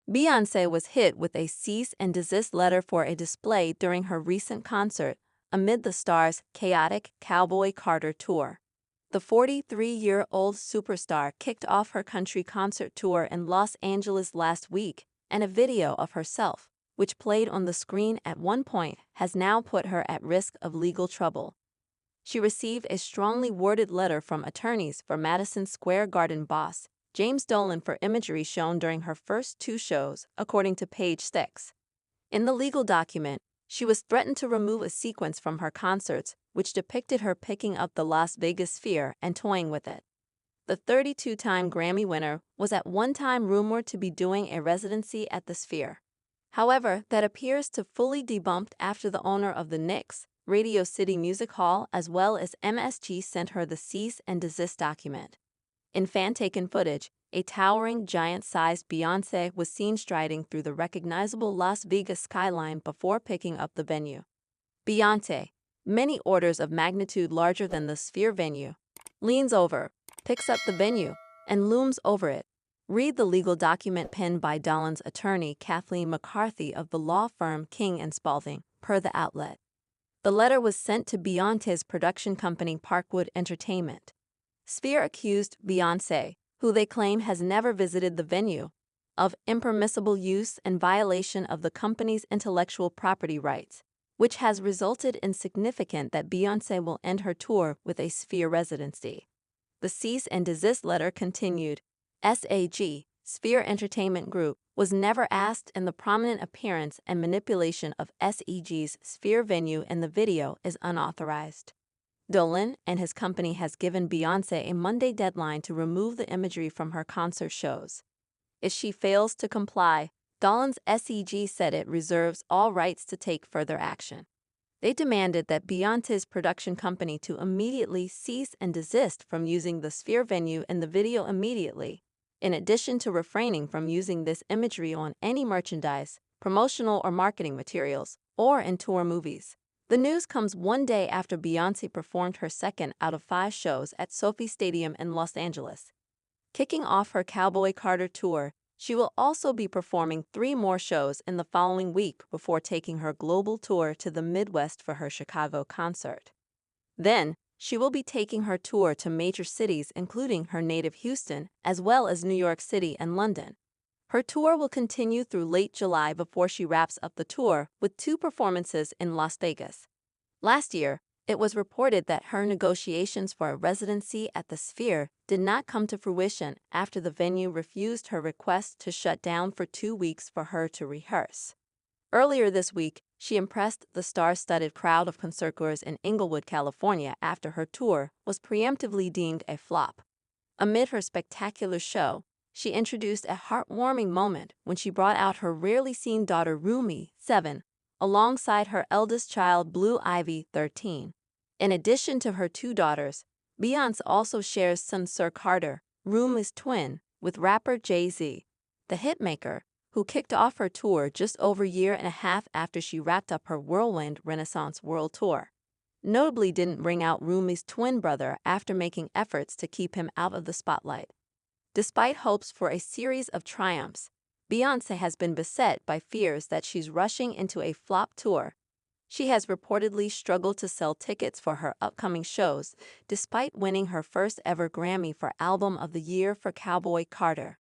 Beyoncé was hit with a cease and desist letter for a display during her recent concert amid the star's chaotic Cowboy Carter tour. The 43-year-old superstar kicked off her country concert tour in Los Angeles last week, and a video of herself, which played on the screen at one point, has now put her at risk of legal trouble. She received a strongly worded letter from attorneys for Madison Square Garden boss James Dolan for imagery shown during her first two shows, according to Page Six. In the legal document, she was threatened to remove a sequence from her concerts which depicted her picking up the Las Vegas Sphere and toying with it. The 32-time Grammy winner was at one time rumored to be doing a residency at the Sphere. However, that appears to fully debunked after the owner of the Knicks, Radio City Music Hall, as well as MSG, sent her the cease and desist document. In fan-taken footage, a towering, giant-sized Beyoncé was seen striding through the recognizable Las Vegas skyline before picking up the venue. Beyoncé, many orders of magnitude larger than the Sphere venue, leans over, picks up the venue, and looms over it. Read the legal document penned by Dolan's attorney Kathleen McCarthy of the law firm King & Spalding, per the outlet. The letter was sent to Beyoncé's production company Parkwood Entertainment. Sphere accused Beyoncé, who they claim has never visited the venue, of impermissible use and violation of the company's intellectual property rights, which has resulted in significant that Beyoncé will end her tour with a Sphere residency. The cease and desist letter continued. SAG, Sphere Entertainment Group, was never asked, and the prominent appearance and manipulation of SEG's Sphere venue in the video is unauthorized. Dolan and his company has given Beyoncé a Monday deadline to remove the imagery from her concert shows. If she fails to comply, Dolan's SEG said it reserves all rights to take further action. They demanded that Beyoncé's production company to immediately cease and desist from using the Sphere venue in the video immediately, in addition to refraining from using this imagery on any merchandise, promotional or marketing materials, or in tour movies. The news comes one day after Beyoncé performed her second out of 5 shows at Sophie Stadium in Los Angeles. Kicking off her Cowboy Carter tour, she will also be performing 3 more shows in the following week before taking her global tour to the Midwest for her Chicago concert. Then, she will be taking her tour to major cities including her native Houston, as well as New York City and London. Her tour will continue through late July before she wraps up the tour with 2 performances in Las Vegas. Last year, it was reported that her negotiations for a residency at the Sphere did not come to fruition after the venue refused her request to shut down for 2 weeks for her to rehearse. Earlier this week, she impressed the star-studded crowd of concertgoers in Inglewood, California after her tour was preemptively deemed a flop. Amid her spectacular show, she introduced a heartwarming moment when she brought out her rarely seen daughter Rumi, 7, alongside her eldest child Blue Ivy, 13. In addition to her 2 daughters, Beyoncé also shares son Sir Carter, Rumi's twin, with rapper Jay-Z. The hitmaker, who kicked off her tour just over a year and a half after she wrapped up her Whirlwind Renaissance World Tour, notably didn't bring out Rumi's twin brother after making efforts to keep him out of the spotlight. Despite hopes for a series of triumphs, Beyoncé has been beset by fears that she's rushing into a flop tour. She has reportedly struggled to sell tickets for her upcoming shows, despite winning her first ever Grammy for Album of the Year for Cowboy Carter.